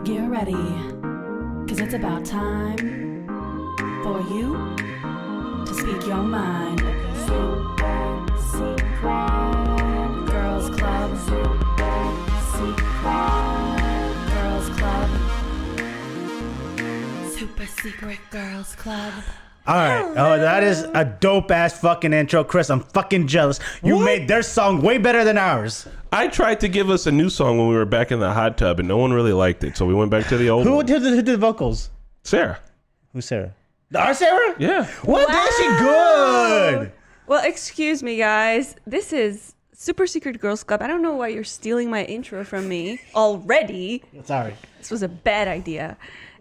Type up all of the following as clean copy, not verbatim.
Get ready, cause it's about time for you to speak your mind. Super Secret Girls Club. Super Secret Girls Club. Super Secret Girls Club. All right. Oh, that is a dope ass fucking intro, Chris. I'm fucking jealous. You made their song way better than ours. I tried to give us a new song when we were back in the hot tub, and no one really liked it, so we went back to the old one. Who did the vocals? Sarah. Who's Sarah? Our Sarah? Yeah. What? Wow. Is she good? Well, excuse me, guys. This is Super Secret Girls Club. I don't know why you're stealing my intro from me already. Sorry. This was a bad idea.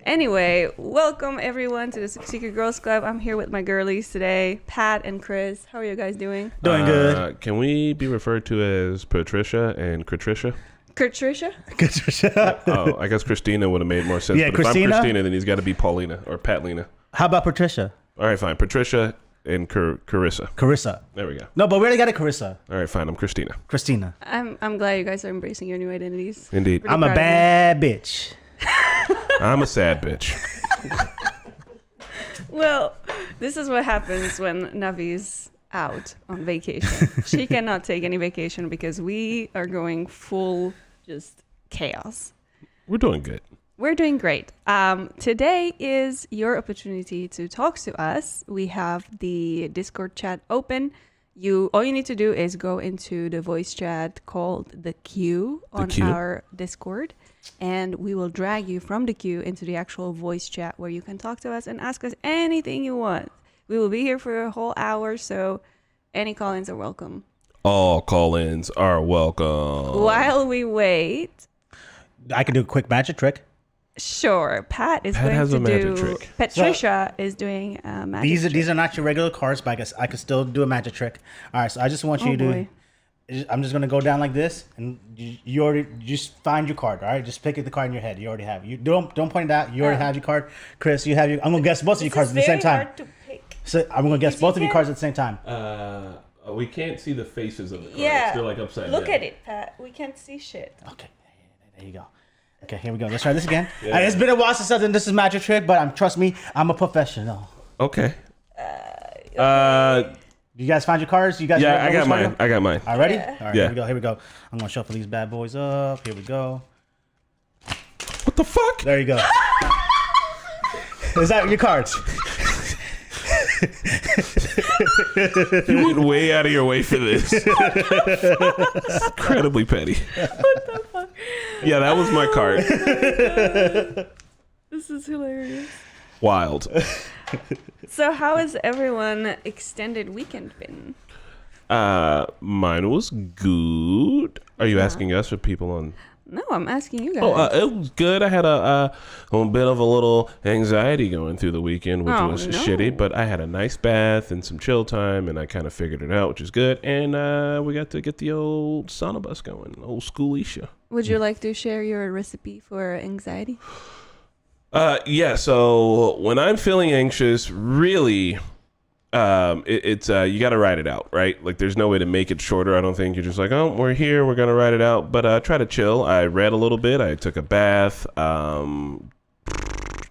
Anyway, welcome everyone to the Super Secret Girls Club. I'm here with my girlies today, Pat and Chris. How are you guys doing? Doing good. Can we be referred to as Patricia and Kritricia? Kritricia? Oh, I guess Christina would have made more sense. Yeah, but Christina? If I'm Christina, then he's got to be Paulina or Patlina. How about Patricia? All right, fine. Patricia and Carissa. Carissa. There we go. No, but we already got a Carissa. All right, fine. I'm Christina. Christina. I'm glad you guys are embracing your new identities. Indeed. Pretty I'm a proud of you. bad bitch. I'm a sad bitch. Well, this is what happens when Navi's out on vacation. She cannot take any vacation because we are going full just chaos. We're doing good. We're doing great. Today is your opportunity to talk to us. We have the Discord chat open. All you need to do is go into the voice chat called the queue on our Discord, and we will drag you from the queue into the actual voice chat where you can talk to us and ask us anything you want. We will be here for a whole hour, so any call-ins are welcome. All call-ins are welcome. While we wait, I can do a quick magic trick. sure, Pat Pat has going a to magic do. trick. Patricia is doing a magic trick. These are not your regular cards, but I can still do a magic trick. All right, so I just want you to. boy. I'm just gonna go down like this, and you already just find your card. All right, just pick the card in your head. You already have. You don't point it out. You already have your card. Chris, you have your. I'm gonna guess both of your cards at the same time. Hard to pick. So I'm gonna guess both of your cards at the same time. We can't see the faces of the cards. Yeah. They're like upside Look down. at it, Pat. We can't see shit. Okay, there you go. Okay, here we go. Let's try this again. It's been a while since I've done this is magic trick, but trust me, I'm a professional. Okay. You guys find your cards? You guys? Yeah, know which one? I got mine. All ready? Yeah. All right, Yeah. here we go. I'm gonna shuffle these bad boys up. Here we go. What the fuck? There you go. Is that your cards? You went way out of your way for this. It's incredibly petty. What the fuck? Yeah, that was my card. This is hilarious. Wild. So how has everyone extended weekend been? Mine was good. Are you asking us or people on? No, I'm asking you guys. It was good. I had a bit of a little anxiety going through the weekend, which was shitty, but I had a nice bath and some chill time, and I kind of figured it out, which is good. And we got to get the old sauna bus going, old schoolisha. Would you like to share your recipe for anxiety? Yeah, so when I'm feeling anxious, really, it's you got to ride it out, right? Like there's no way to make it shorter. I don't think you're just like, oh, we're here, we're going to ride it out. But try to chill. I read a little bit. I took a bath.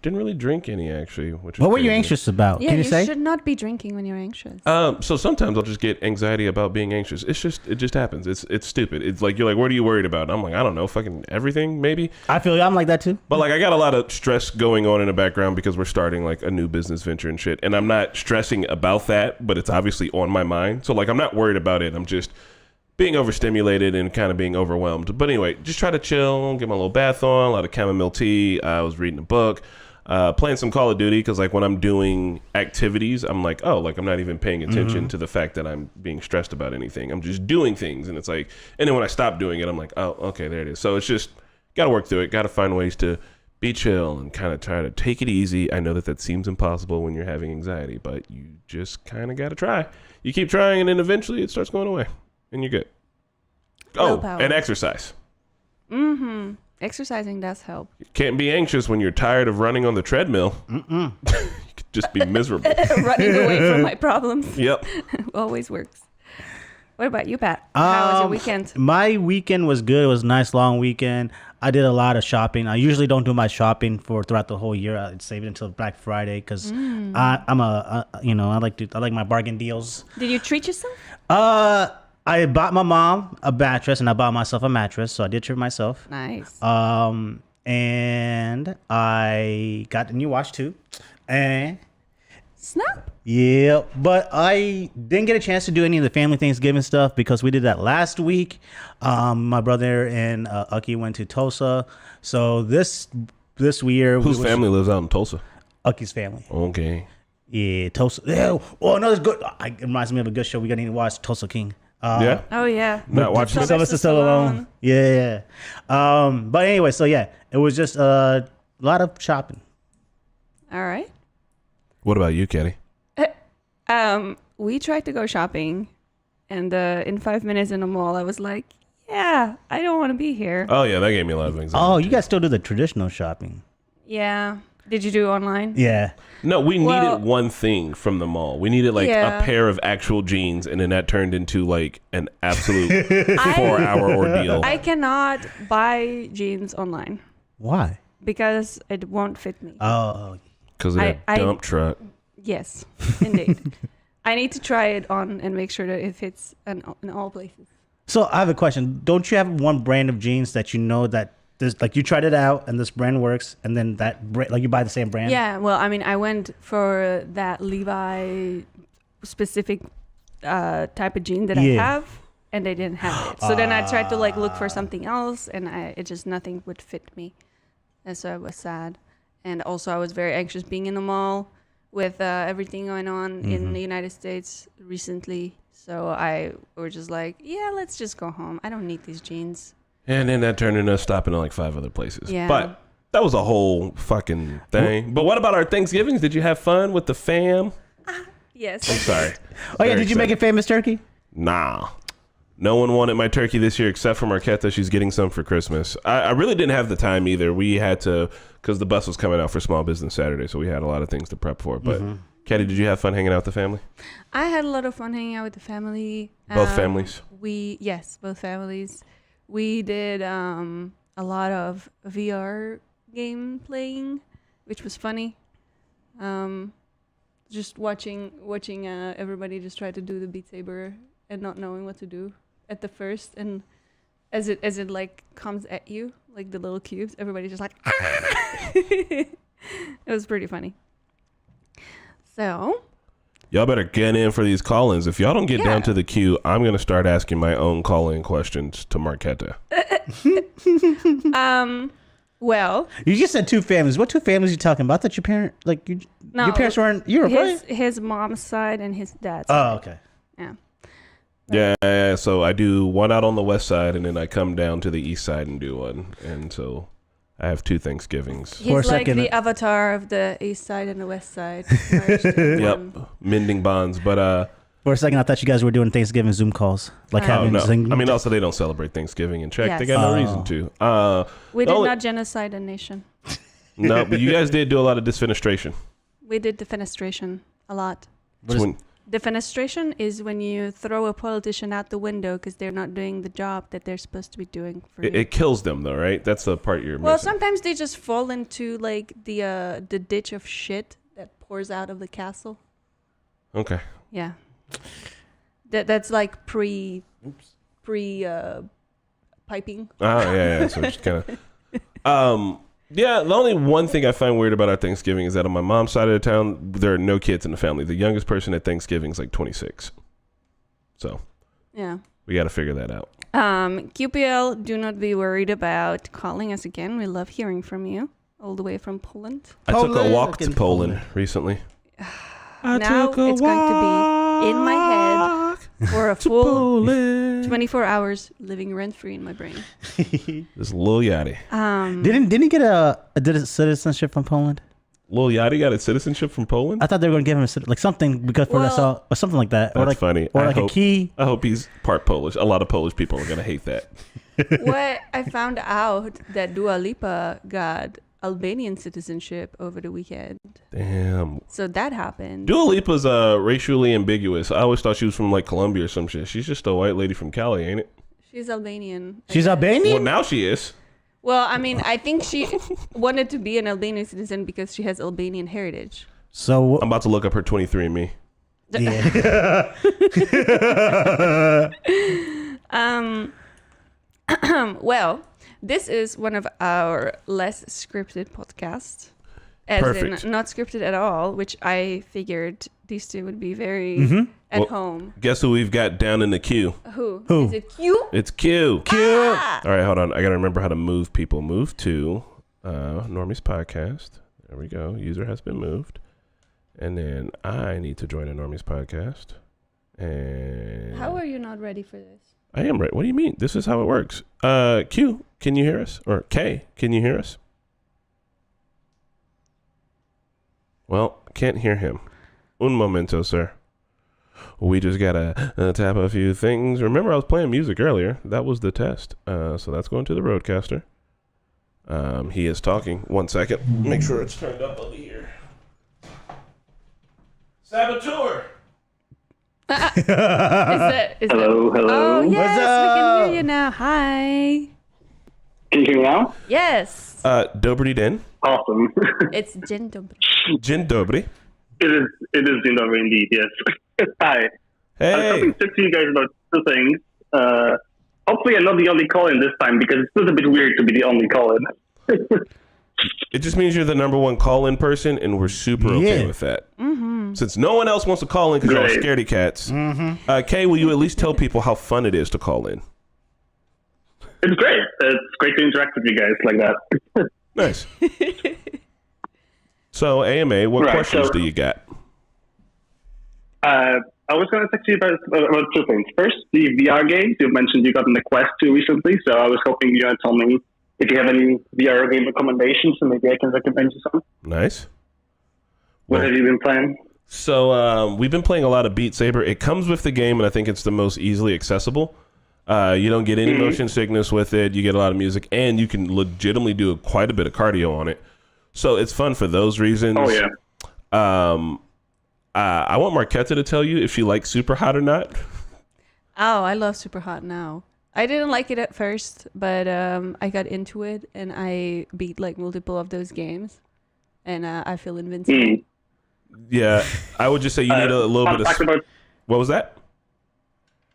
Didn't really drink any, actually. Which What were crazy. you anxious about? Yeah, Can you say? should not be drinking when you're anxious. So sometimes I'll just get anxiety about being anxious. It just happens. It's stupid. It's like, you're like, what are you worried about? And I'm like, I don't know, fucking everything, maybe. I feel I'm like that too. But like I got a lot of stress going on in the background because we're starting like a new business venture and shit. And I'm not stressing about that, but it's obviously on my mind. So like I'm not worried about it. I'm just being overstimulated and kind of being overwhelmed. But anyway, just try to chill, get my little bath on, a lot of chamomile tea. I was reading a book, playing some Call of Duty, because like when I'm doing activities, I'm like, oh, like I'm not even paying attention to the fact that I'm being stressed about anything. I'm just doing things. And it's like, and then when I stop doing it, I'm like, oh, okay, there it is. So it's just got to work through it. Got to find ways to be chill and kind of try to take it easy. I know that seems impossible when you're having anxiety, but you just kind of got to try. You keep trying, and then eventually it starts going away, and you're good. Willpower. And exercise. Mm-hmm. Exercising does help. You can't be anxious when you're tired of running on the treadmill. You could just be miserable. Running away from my problems. Yep. Always works. What about you, Pat? How was your weekend? My weekend was good. It was a nice long weekend. I did a lot of shopping. I usually don't do my shopping throughout the whole year. I save it until Black Friday because I like my bargain deals. Did you treat yourself? I bought my mom a mattress and I bought myself a mattress, so I did treat myself. Nice. And I got a new watch too, and Snap. yeah, but I didn't get a chance to do any of the family Thanksgiving stuff because we did that last week. My brother and Ucky went to Tulsa, so this year Whose family lives out in Tulsa? Ucky's family. Okay. Yeah, Tulsa. Yeah. Oh, no, it's good. It reminds me of a good show. We got to watch Tulsa King. Yeah. Oh yeah. Not watching it. Sylvester Stallone. Yeah. But anyway, so yeah, it was just a lot of shopping. All right. What about you, Kenny? We tried to go shopping, and in 5 minutes in the mall, I was like, yeah, I don't want to be here. Oh yeah, that gave me a lot of anxiety. Oh, you guys still do the traditional shopping? Yeah. Did you do online? Yeah. No, we Well- needed one thing from the mall. We needed like Yeah. a pair of actual jeans, and then that turned into like an absolute I 4-hour ordeal. I cannot buy jeans online Why? because it won't fit me. Oh, Because of that I- dump truck. Yes, indeed. I need to try it on and make sure that it fits in all places. so I have a question. Don't you have one brand of jeans that you know that there's like you tried it out and this brand works, and then that like you buy the same brand? Yeah, well, I mean, I went for that Levi specific type of jean that I Yeah. have, and they didn't have it. So then I tried to like look for something else, and it just nothing would fit me, and so I was sad. And also, I was very anxious being in the mall with everything going on in the United States recently. So I were just like, yeah, let's just go home. I don't need these jeans. And then that turned into us stopping at like 5 other places. Yeah. But that was a whole fucking thing. But what about our Thanksgivings? Did you have fun with the fam? Yes. I'm sorry. Oh yeah, Very did you make it famous turkey? Nah. No one wanted my turkey this year except for Marketa. She's getting some for Christmas. I really didn't have the time either. We had to, because the bus was coming out for Small Business Saturday, so we had a lot of things to prep for. But, Katie, did you have fun hanging out with the family? I had a lot of fun hanging out with the family. Both families? Yes, both families. We did a lot of VR game playing, which was funny. Just watching everybody just try to do the Beat Saber and not knowing what to do at the first, and as it like comes at you like the little cubes, everybody's just like it was pretty funny. So Y'all better get in for these call-ins. If y'all don't get down to the queue, I'm going to start asking my own call-in questions to Marketa. well, You just said two families. What two families you talking about? That your parent no, your parents were in Europe, right? his mom's side and his dad's side. Oh, okay. Yeah. Yeah, so I do one out on the west side, and then I come down to the east side and do one. And so I have two Thanksgivings. For a He's like second- the avatar of the east side and the west side. merged in Yep, one. mending bonds. But For a second, I thought you guys were doing Thanksgiving Zoom calls, like Oh, oh having. no, Zing- I mean also they don't celebrate Thanksgiving in Czech. They Yes. got no Oh. reason to. We The did only- not genocide a nation. No, but you guys did do a lot of disfenestration. We did defenestration a lot. What is- When- Defenestration is when you throw a politician out the window because they're not doing the job that they're supposed to be doing for you. it kills them though, right? That's the part you're Well, missing. sometimes they just fall into like the ditch of shit that pours out of the castle. Okay. Yeah, that's like pre piping. Oh yeah. So just kind of. Yeah, the only one thing I find weird about our Thanksgiving is that on my mom's side of the town, there are no kids in the family. The youngest person at Thanksgiving is like 26. So Yeah. we got to figure that out. QPL, do not be worried about calling us again. We love hearing from you, all the way from Poland. I took a Poland. walk to Fucking Poland Poland. recently. Now it's going to be in my head for a full 24 hours, living rent free in my brain. This Lil Yachty. Didn't he get a citizenship from Poland? Lil Yachty got its citizenship from Poland? I thought they were going to give him like something because for Well- or something like that, or That's like funny. or I like hope- a key. I hope he's part Polish. A lot of Polish people are going to hate that. What I found out that Dua Lipa got Albanian citizenship over the weekend. Damn. So that happened. Dua Lipa's racially ambiguous. I always thought she was from like Colombia or some shit. She's just a white lady from Cali, ain't it? She's Albanian. I She's guess. Albanian. Well, now she is. Well, I mean, I think she wanted to be an Albanian citizen because she has Albanian heritage. So I'm about to look up her 23andMe. yeah. Well, this is one of our less scripted podcasts. As Perfect. in not scripted at all, which I figured these two would be very at Well, home. Guess who we've got down in the queue? Who? Who? Is it Q? It's Q. Cute. All right, hold on. I got to remember how to move people. Move to Normies podcast. There we go. User has been moved. And then I need to join a Normies podcast. And How are you not ready for this? I am right. What do you mean? This is how it works. Q, can you hear us? Or K, can you hear us? Well, can't hear him. Un momento, sir. We just gotta tap a few things. Remember, I was playing music earlier. That was the test. So that's going to the roadcaster. He is talking. 1 second. Make sure it's turned up over here. Saboteur! Hello, hello. Oh, yes, What's we up? can hear you now. Hi. Can you hear me now? Yes. Dobry den. Awesome. It's Dzień dobry. Dzień dobry. It is Zimbabwe indeed, yes. Hi. I was Hey. hoping to talk to you guys about two things. Hopefully I'm not the only call-in this time because it's still a bit weird to be the only call-in. It just means you're the number one call-in person, and we're super okay Yeah. with that. Since no one else wants to call in because you're all Great. scaredy cats, Kay, will you at least tell people how fun it is to call in? It's great. It's great to interact with you guys like that. Nice. So, AMA, what Right, questions so- do you got? I was going to talk to you about two things. First, the VR games. You mentioned you got in the Quest 2 recently, so I was hoping you're going to tell me if you have any VR game recommendations, and maybe I can recommend you some. Nice. What Well- have you been playing? So, we've been playing a lot of Beat Saber. It comes with the game, and I think it's the most easily accessible. You don't get any motion sickness with it. You get a lot of music, and you can legitimately do quite a bit of cardio on it. So it's fun for those reasons. Oh, yeah. I want Marketa to tell you if she likes Super Hot or not. Oh, I love Super Hot now. I didn't like it at first, but I got into it and I beat like multiple of those games, and I feel invincible. Yeah, I would just say you need a little fun bit fact of. about, What was that?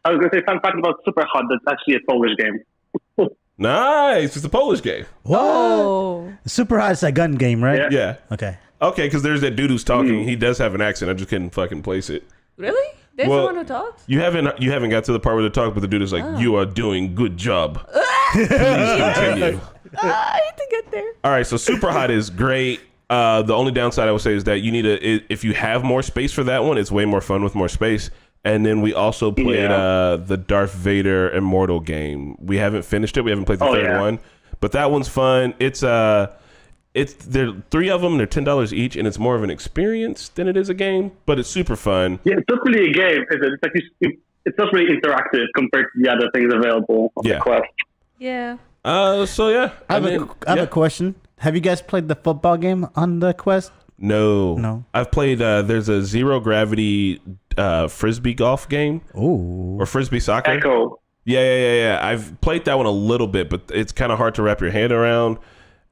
I was going to say fun fact about Super Hot. That's actually a Polish game. Nice. It's a Polish game. What? Oh, Super Hot is a gun game, right? Yeah. Yeah. Okay. Okay, because there's that dude who's talking. He does have an accent. I just couldn't fucking place it. really? There's Well, the one who talks? You haven't got to the part where they talk, but the dude is like, "You are doing good job. Please continue." I need to get there. All right, so Super Hot is great. The only downside I would say is that you need if you have more space for that one, it's way more fun with more space. And then we also played the Darth Vader Immortal game. We haven't finished it. We haven't played the third one, but that one's fun. It's there are 3 of them. They're $10 each, and it's more of an experience than it is a game. But it's super fun. Yeah, it's not really a game, is it? It's like it's not really interactive compared to the other things available on the Quest. Yeah. So yeah, I have a question. Have you guys played the football game on the Quest? No. I've played. There's a zero gravity frisbee golf game. Ooh. Or frisbee soccer. Echo. Yeah. I've played that one a little bit, but it's kind of hard to wrap your head around.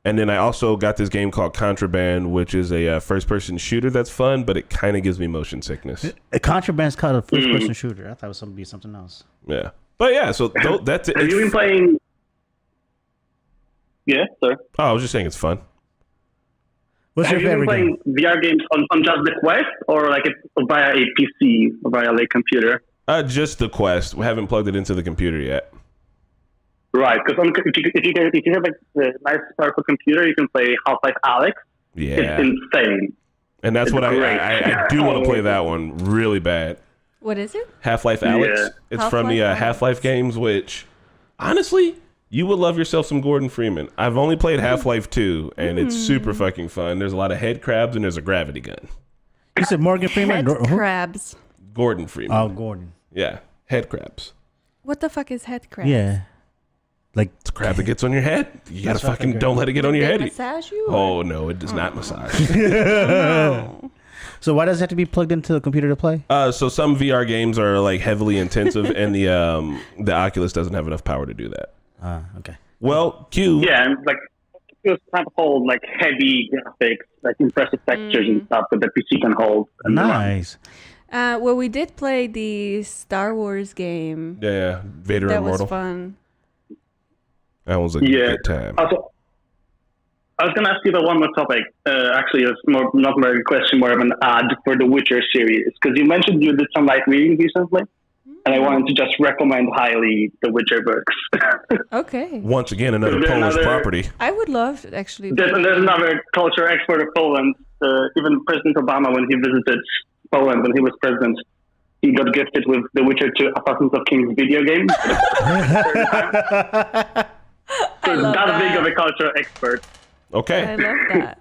And then I also got this game called Contraband, which is a first-person shooter that's fun, but it kind of gives me motion sickness. A Contraband's called a first-person shooter. I thought it was something something else. Yeah, but yeah. So that's it. Have you been playing? Yeah, sir. Oh, I was just saying it's fun. What's Have your you been favorite playing game? VR games on just the Quest, or like it's via a PC or via a computer? Just the Quest. We haven't plugged it into the computer yet. Right, because if you have a nice powerful computer, you can play Half-Life Alyx. Yeah, It's insane. and that's it's what great. I do want to play that one really bad. What is it? Half-Life Alyx. Yeah. It's from the Half-Life Alyx. Half-Life games, which honestly, you would love yourself some Gordon Freeman. I've only played Half-Life 2, and it's super fucking fun. There's a lot of head crabs, and there's a gravity gun. You said Morgan Freeman? Head crabs. Gordon Freeman. Oh, Gordon. Yeah, head crabs. What the fuck is head crabs? Yeah. Like, It's a crab that gets on your head. You gotta That's what I fucking figured. don't let it get on your They head. massage you? Oh no, it does not massage. No. so why does it have to be plugged into the computer to play? So some VR games are like heavily intensive, and the Oculus doesn't have enough power to do that. Okay. Well, Q. Yeah, and like it was kind of hold like heavy graphics, like impressive textures and stuff that the PC can hold. And Nice. Well, we did play the Star Wars game. Yeah, Vader That Immortal. was fun. That was a good time. Also, I was going to ask you about one more topic. Actually, it's more not more a question, more of an ad for the Witcher series. Because you mentioned you did some light reading recently, and I wanted to just recommend highly the Witcher books. Okay. Once again, another There's Polish another- property. I would love to actually. There's another culture expert of Poland. Even President Obama, when he visited Poland when he was president, he got gifted with The Witcher 2 Assassins of Kings video game. I love That that. big of a cultural expert. Okay. I love that.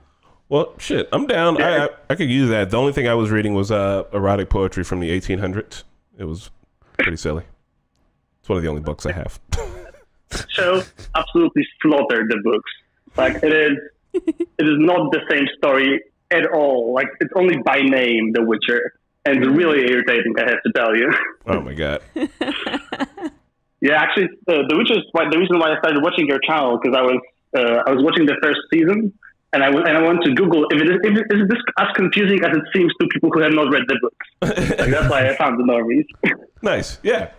Well, shit, I'm down. Yeah. I could use that. The only thing I was reading was erotic poetry from the 1800s. It was pretty silly. It's one of the only books I have. Show absolutely slaughtered the books. Like it is not the same story at all. Like it's only by name The Witcher, and it's really irritating. I have to tell you. Oh my god. Yeah, actually, The Witcher is the reason why I started watching your channel, because I was watching the first season, and I went to Google if it is this as confusing as it seems to people who have not read the books. Like, that's why I found the Normies. Nice. Yeah.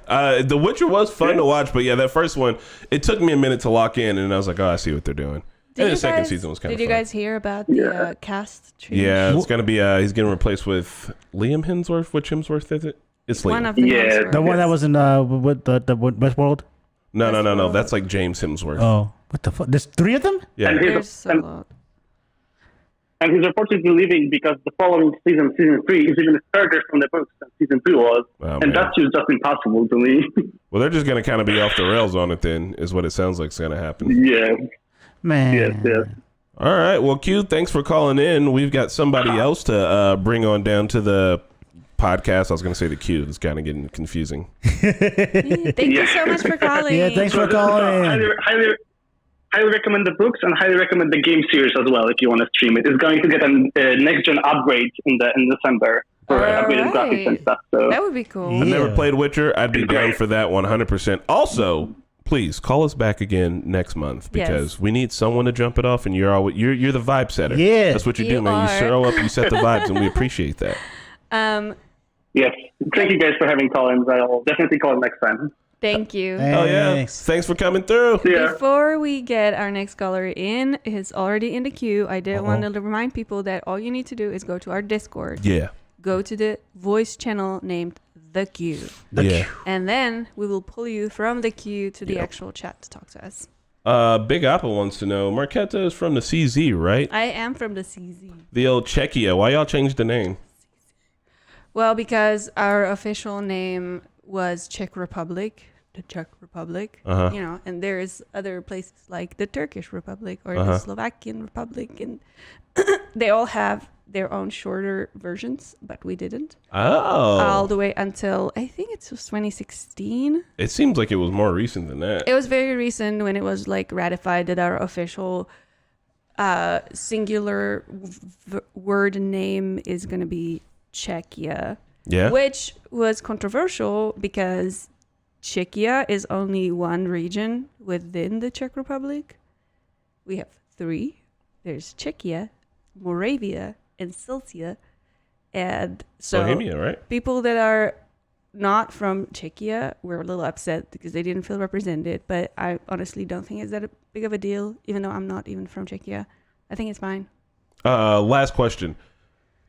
The Witcher was fun to watch, but yeah, that first one, it took me a minute to lock in, and I was like, oh, I see what they're doing. And the second season was kind of Did fun. you guys hear about the cast change? Yeah, it's going to be, he's getting replaced with Liam Hemsworth. Which Hemsworth is it? It's Liam. One of the Yeah. Hemsworths. The one that was in with the Westworld. No. That's like James Hemsworth. Oh, what the fuck? There's 3 of them. Yeah. And There's a lot. And he's reportedly leaving because the following season 3, is even further from the books than season 2 was. Oh, And man. that's just impossible to me. Well, they're just going to kind of be off the rails on it then, is what it sounds like is going to happen. Yeah. Man. Yes. All right. Well, Q, thanks for calling in. We've got somebody else to bring on down to the podcast. I was going to say the Q. It's kind of getting confusing. Thank you so much for calling. Yeah, thanks for calling in. Highly recommend the books and highly recommend the game series as well if you want to stream it. It's going to get a next gen upgrade in December for upgraded graphics and stuff. So That would be cool. I've never Yeah. played Witcher. I'd be down for that 100%. Also, please call us back again next month because Yes. we need someone to jump it off, and you're the vibe setter. Yeah. That's what you do, You man. are. You show up, you set the vibes, and we appreciate that. yes, thank you guys for having call-ins. I'll definitely call in next time. Thank you. Oh yeah, Thanks. thanks for coming through. Yeah. Before we get our next caller in, he's already in the queue. I did want to remind people that all you need to do is go to our Discord. Yeah, Go to the voice channel named The Queue. yeah. And then we will pull you from the queue to the actual chat to talk to us. Big Apple wants to know. Marketa is from the CZ, right? I am from the CZ. The old Czechia. Why y'all changed the name? Well, because our official name was Czech Republic, the Czech Republic, you know, and there's other places like the Turkish Republic or the Slovakian Republic, and they all have their own shorter versions, but we didn't. Oh, All the way until I think it was 2016. it seems like it was more recent than that. It was very recent when it was like ratified that our official singular word name is going to be Czechia. Yeah. Which was controversial because Czechia is only one region within the Czech Republic. We have 3. There's Czechia, Moravia, and Silesia. And so Bohemia, right? people that are not from Czechia were a little upset because they didn't feel represented. But I honestly don't think it's that big of a deal, even though I'm not even from Czechia. I think it's fine. Last question.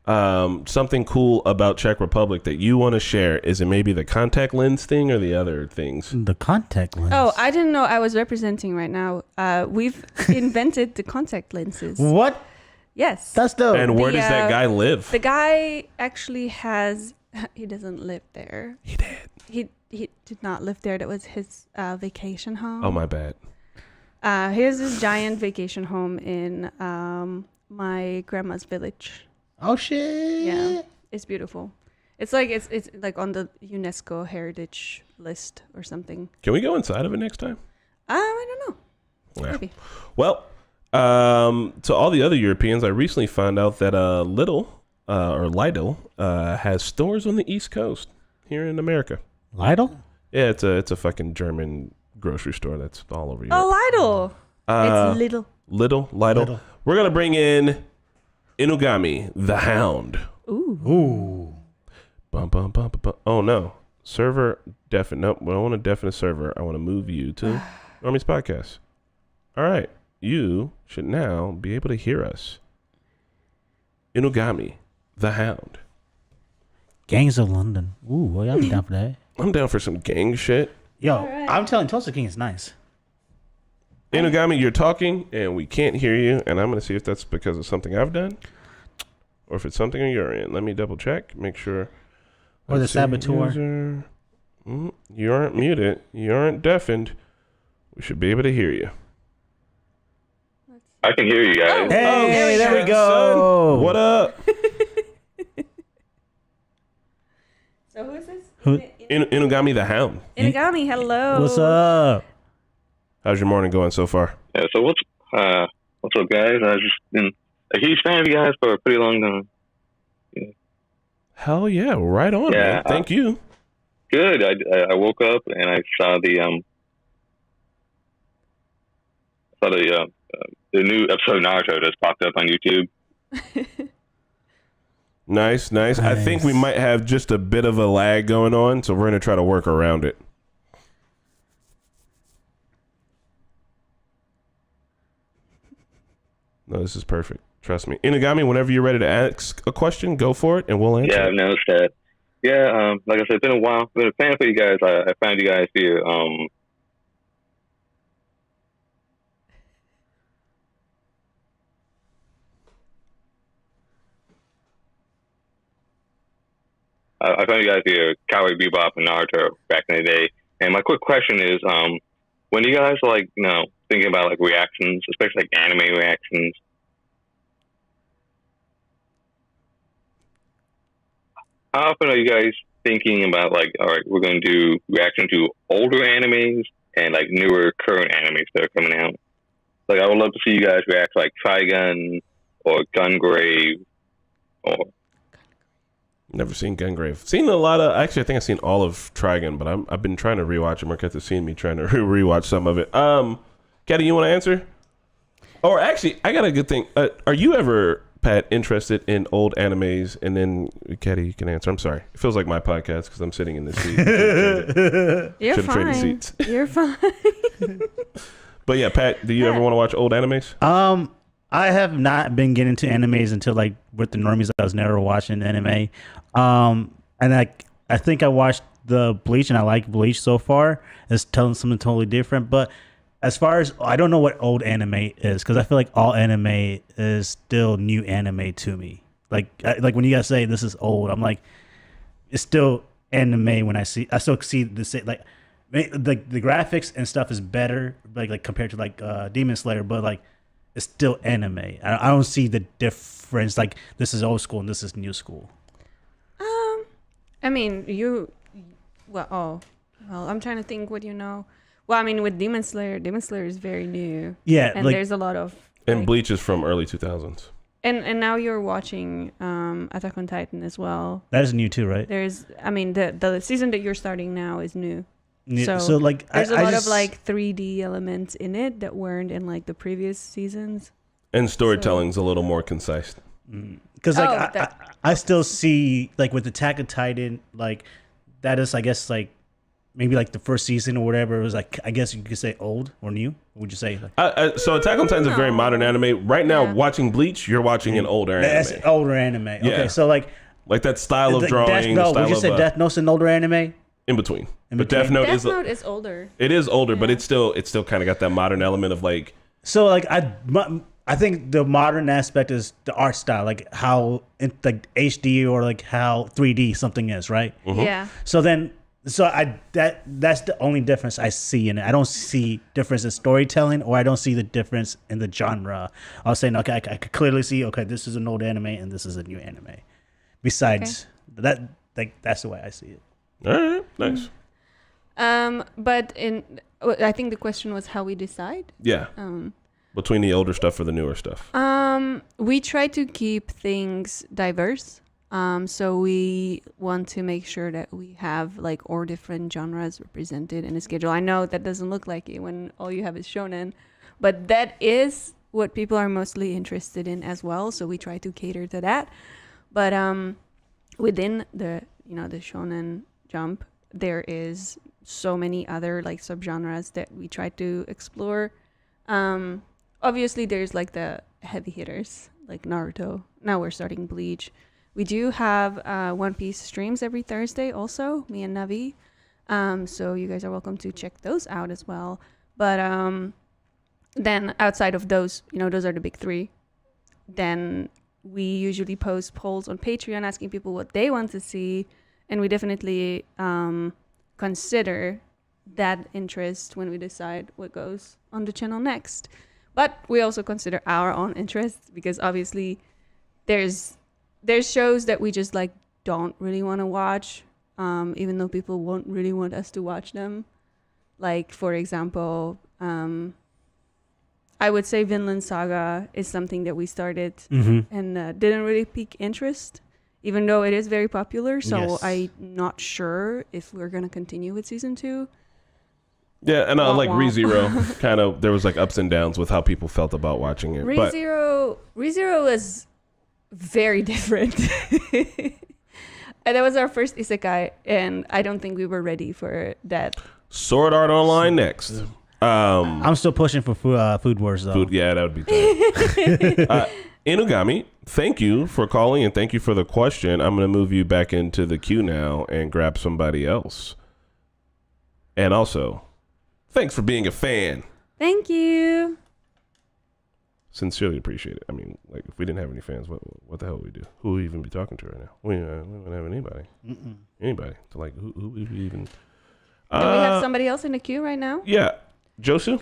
Something cool about Czech Republic that you want to share? Is it maybe the contact lens thing or the other things? The contact lens. Oh, I didn't know I was representing right now. We've invented the contact lenses. What? Yes. That's dope. And where The, does that guy live? The guy actually has, he doesn't live there. He did. He did not live there. That was his vacation home. Oh, my bad. He has this giant vacation home in my grandma's village. Oh shit. Yeah, it's beautiful. It's like it's like on the UNESCO heritage list or something. Can we go inside of it next time? I don't know. Yeah. Maybe. Well, to all the other Europeans, I recently found out that Lidl has stores on the East Coast here in America. Lidl? Yeah, it's a fucking German grocery store that's all over Europe. Oh, Lidl. It's little. Lidl. We're going to bring in Inugami, the Hound. Ooh. Bum, bum, bum, bum, bum. Oh, no. Server deafened. Nope. I don't want to deafen a server. I want to move you to Normies Podcast. All right. You should now be able to hear us. Inugami, the Hound. Gangs of London. Ooh, well, y'all be down for that. I'm down for some gang shit. Yo, I'm telling Tulsa King is nice. Inugami, you're talking and we can't hear you, and I'm going to see if that's because of something I've done or if it's something on your end. Let me double check, make sure. Or the saboteur. You aren't muted. You aren't deafened. We should be able to hear you. I can hear you guys. Hey, there we go. Son. What up? So who is this? Inugami the Hound. Inugami, hello. What's up? How's your morning going so far? Yeah, so what's up, guys? I've just been a huge fan of you guys for a pretty long time. Yeah. Hell yeah, right on, man. Thank you. Good. I woke up and I saw the new episode of Naruto just popped up on YouTube. Nice. I think we might have just a bit of a lag going on, so we're going to try to work around it. No, this is perfect. Trust me. Inugami, whenever you're ready to ask a question, go for it, and we'll answer. Yeah, I've noticed that. Yeah, like I said, it's been a while. I've been a fan for you guys. I found you guys here. I found you guys here, Cowboy Bebop and Naruto back in the day. And my quick question is, when you guys are like, thinking about like reactions, especially like anime reactions, how often are you guys thinking about like, all right, we're going to do reaction to older animes and like newer current animes that are coming out? Like, I would love to see you guys react to like Trigun or Gungrave or... Never seen Gungrave. Seen a lot of... Actually, I think I've seen all of Trigun, but I've been trying to rewatch it. Marketa's seen me trying to rewatch some of it. Caddy, you want to answer? Or actually, I got a good thing. Are you ever, Pat, interested in old animes? And then, Caddy, you can answer. I'm sorry. It feels like my podcast because I'm sitting in this seat. You're fine. Seats. You're fine. But yeah, Pat, do you ever want to watch old animes? I have not been getting into animes until like with the Normies. I was never watching anime. And I think I watched the Bleach and I like Bleach so far. It's telling something totally different. But as far as, I don't know what old anime is, because I feel like all anime is still new anime to me. Like when you guys say this is old, I'm like, it's still anime when I still see the like the graphics and stuff is better like compared to like Demon Slayer, but like it's still anime. I don't see the difference. Like this is old school and this is new school. I mean, well, I'm trying to think what you know. Well, I mean, with Demon Slayer is very new. Yeah, and like, there's a lot of and Bleach is from early 2000s. And now you're watching Attack on Titan as well. That is new too, right? The season that you're starting now is new. So like there's a lot of like 3D elements in it that weren't in like the previous seasons. And storytelling's a little more concise. Because I still see like with Attack on Titan, like that is, I guess, like maybe like the first season or whatever. It was like, I guess you could say old or new. What would you say? So Attack on Titan's a very modern anime. Right now, watching Bleach, you're watching an older anime. That's older anime. Okay, Yeah. so like that style of drawing. Would you say Death Note's an older anime? In between. But Death Note Death Note is older. It is older, but it's still kind of got that modern element of like. So like I think the modern aspect is the art style, like how like HD or like how 3D something is, right? Mm-hmm. Yeah. So that's the only difference I see in it. I don't see difference in storytelling, or I don't see the difference in the genre. I was saying, okay, I could clearly see, okay, this is an old anime and this is a new anime. Besides that, like that's the way I see it. All right, nice. But I think the question was how we decide. Yeah. Between the older stuff or the newer stuff. We try to keep things diverse. So we want to make sure that we have like all different genres represented in the schedule. I know that doesn't look like it when all you have is shonen, but that is what people are mostly interested in as well. So we try to cater to that. But within the the shonen jump, there is so many other like subgenres that we try to explore. Obviously, there's like the heavy hitters like Naruto. Now we're starting Bleach. We do have One Piece streams every Thursday also, me and Navi. So you guys are welcome to check those out as well. But then outside of those, those are the big three. Then we usually post polls on Patreon asking people what they want to see. And we definitely consider that interest when we decide what goes on the channel next. But we also consider our own interests because obviously there's shows that we just like don't really want to watch, even though people won't really want us to watch them. Like, for example, I would say Vinland Saga is something that we started and didn't really pique interest, even though it is very popular. So Yes. I'm not sure if we're going to continue with season 2. Yeah, and like Womp womp. ReZero, kind of, there was like ups and downs with how people felt about watching it. But ReZero is very different. And that was our first isekai, and I don't think we were ready for that. Sword Art Online next. I'm still pushing for Food Wars though. Yeah, that would be tough. Inugami, thank you for calling and thank you for the question. I'm going to move you back into the queue now and grab somebody else. And also, thanks for being a fan. Thank you. Sincerely appreciate it. I mean, like, if we didn't have any fans, what the hell would we do? Who would we even be talking to right now? We don't have anybody. Anybody. So, like, who would we even... Do we have somebody else in the queue right now? Yeah. Josu?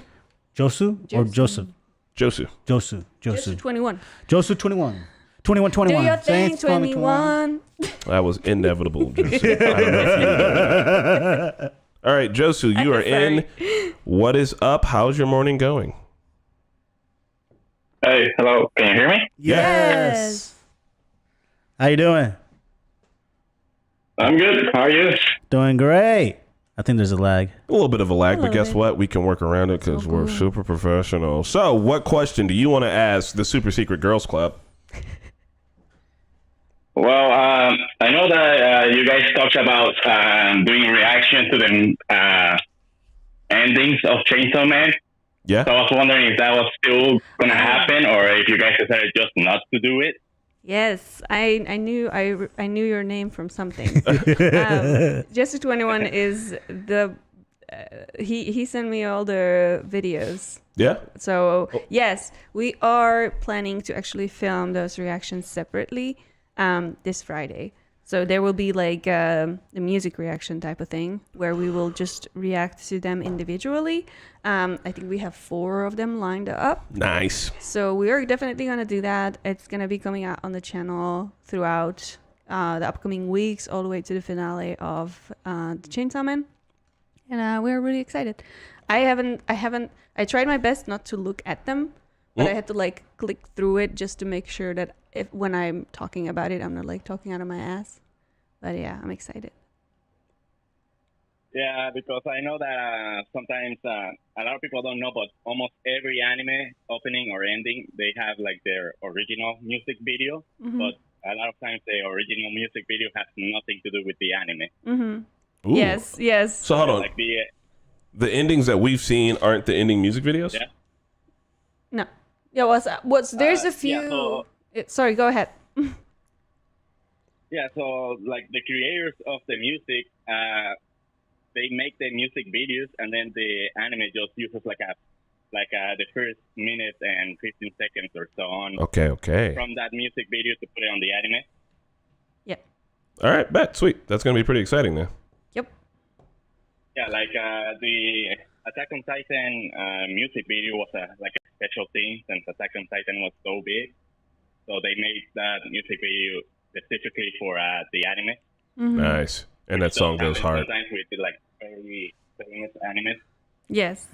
Josu or Joseph? Josu. Josu. Just 21. Josu 21. 21. Do your thing, Thanks, Mama 21. That was inevitable, Josu. I don't know if you knew that. All right, Josu, you are in. What is up? How's your morning going? Hey, hello. Can you hear me? Yes. How you doing? I'm good. How are you? Doing great. I think there's a lag. A little bit of a lag, but little guess bit. what? We can work around it because we're super professional. So, what question do you want to ask the Super Secret Girls Club? Well, I know that you guys talked about doing a reaction to the endings of Chainsaw Man. Yeah. So I was wondering if that was still going to happen or if you guys decided just not to do it. Yes, I knew your name from something. Jesse 21 is the he sent me all the videos. Yeah. So yes, we are planning to actually film those reactions separately this Friday. So there will be like a music reaction type of thing where we will just react to them individually. I think we have 4 of them lined up. Nice. So we are definitely going to do that. It's going to be coming out on the channel throughout the upcoming weeks, all the way to the finale of the Chainsaw Man. And we're really excited. I tried my best not to look at them, but I had to like click through it just to make sure that if when I'm talking about it, I'm not like talking out of my ass. But yeah, I'm excited. Yeah, because I know that sometimes a lot of people don't know, but almost every anime opening or ending, they have like their original music video. Mm-hmm. But a lot of times the original music video has nothing to do with the anime. Mm-hmm. Ooh. Yes. So hold on. Like The endings that we've seen aren't the ending music videos? Yeah. No. Yeah, what's there's a few... Yeah, so, sorry, go ahead. yeah, so like the creators of the music, they make the music videos and then the anime just uses like the first minute and 15 seconds or so on Okay. from that music video to put it on the anime. Yep. All right, bet. Sweet. That's going to be pretty exciting then. Yep. Yeah, like the Attack on Titan music video was a special thing since Attack on Titan was so big. So they made that music video specifically for the anime. Mm-hmm. Nice. And that song goes hard. Sometimes we did like very famous animes. Yes.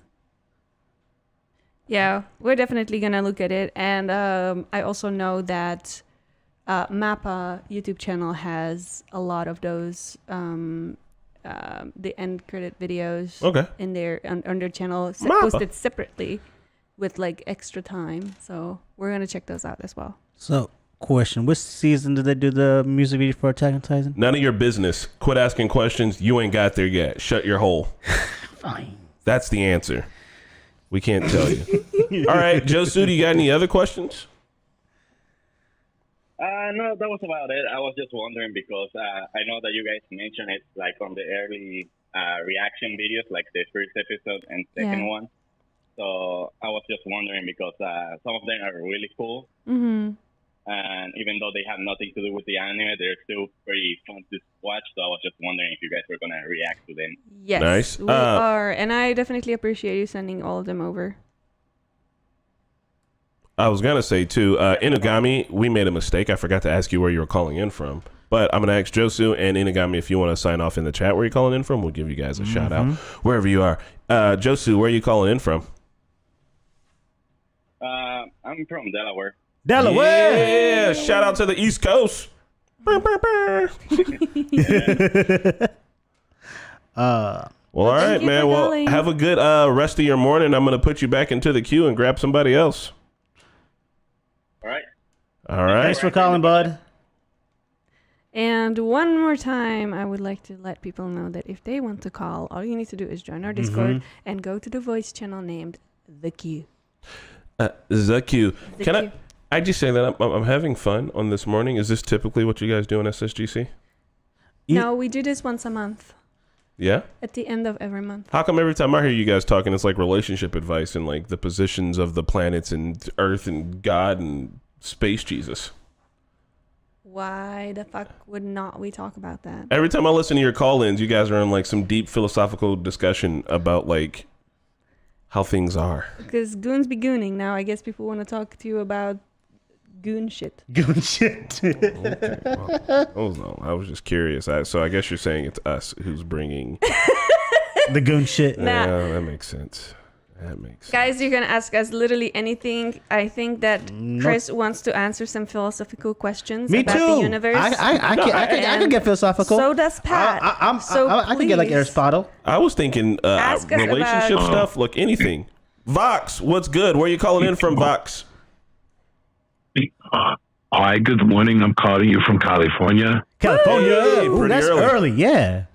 Yeah, we're definitely gonna look at it, and I also know that Mappa YouTube channel has a lot of those the end credit videos in their on their channel posted separately with like extra time. So we're gonna check those out as well. So, question: which season did they do the music video for Attack on Titan? None of your business. Quit asking questions. You ain't got there yet. Shut your hole. Fine. That's the answer. We can't tell you. All right, Josu, do you got any other questions? No, that was about it. I was just wondering because I know that you guys mentioned it like on the early reaction videos, like the first episode and second one. So I was just wondering because some of them are really cool. Mm-hmm. And even though they have nothing to do with the anime, they're still pretty fun to watch. So I was just wondering if you guys were going to react to them. Yes, nice. We are. And I definitely appreciate you sending all of them over. I was going to say, too, Inugami, we made a mistake. I forgot to ask you where you were calling in from. But I'm going to ask Josu and Inugami if you want to sign off in the chat where you're calling in from. We'll give you guys a shout out wherever you are. Josu, where are you calling in from? I'm from Delaware. Delaware! Yeah! Shout out to the East Coast. Well, all right, man. Well, have a good rest of your morning. I'm going to put you back into the queue and grab somebody else. All right. All right. Thanks for calling, bud. And one more time, I would like to let people know that if they want to call, all you need to do is join our Discord and go to the voice channel named The Queue. The Queue. Can I just say that I'm having fun on this morning? Is this typically what you guys do in SSGC? No, we do this once a month. Yeah? At the end of every month. How come every time I hear you guys talking, it's like relationship advice and like the positions of the planets and Earth and God and space Jesus? Why the fuck would not we talk about that? Every time I listen to your call-ins, you guys are in like some deep philosophical discussion about like how things are. Because goons be gooning now. I guess people want to talk to you about goon shit. Goon shit. Okay, well, I was just curious. So I guess you're saying it's us who's bringing the goon shit. Yeah, that makes sense. Guys, you can ask us literally anything. I think that Chris wants to answer some philosophical questions about the universe. I can get philosophical. So does Pat. I can get like Aristotle. I was thinking relationship stuff. Look, anything. Vox, what's good? Where are you calling in from, Vox? Hi, good morning. I'm calling you from California. California. Hey, Ooh, that's early. Yeah.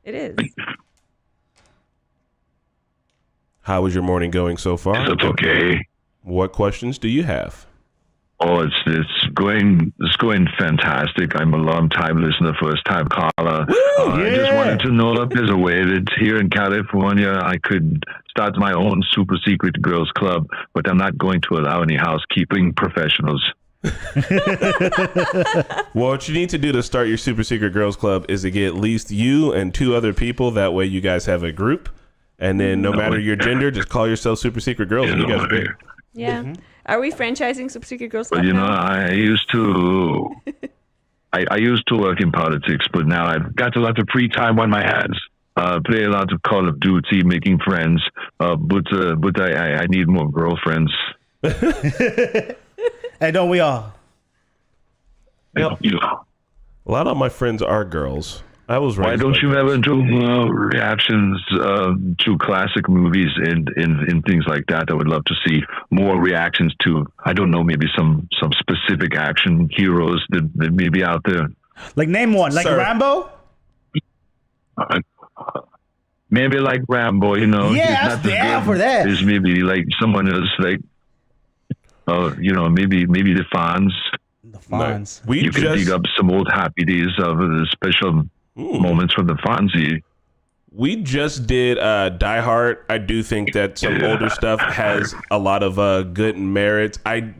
It is. How is your morning going so far? It's okay. What questions do you have? Oh, it's going fantastic. I'm a long time listener, first time caller. I just wanted to know if there's a way that here in California I could start my own super secret girls club, but I'm not going to allow any housekeeping professionals. Well, what you need to do to start your super secret girls club is to get at least you and 2 other people. That way you guys have a group. And then no matter your gender, just call yourself Super Secret Girls and you guys are big. Yeah. Are we franchising Super Secret Girls? Well, I used to I used to work in politics, but now I've got a lot of free time on my hands. Play a lot of Call of Duty, making friends, but I need more girlfriends. Hey, don't we all? Yep. A lot of my friends are girls. I was Why don't you ever do reactions to classic movies and things like that? I would love to see more reactions to, I don't know, maybe some specific action heroes that may be out there. Like name one, like Rambo? Maybe like Rambo, Yeah, I'm down for that. There's maybe like someone else, like, maybe the Fonz. The Fonz. You could dig up some old happy days of the special moments from the Fonzie. We just did Die Hard. I do think that some older stuff has a lot of good merits. I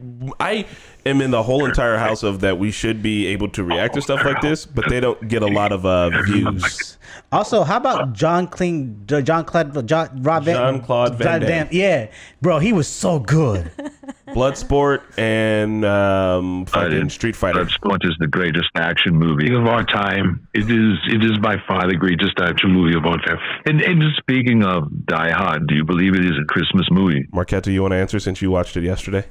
am in the whole entire house of that we should be able to react to stuff like this, but they don't get a lot of views. Also, how about Jean-Claude Van Damme? Yeah, bro, he was so good. Bloodsport and fucking Street Fighter. Bloodsport is the greatest action movie of our time. It is by far the greatest action movie of our time. And speaking of Die Hard, do you believe it is a Christmas movie? Marketa, you want to answer since you watched it yesterday?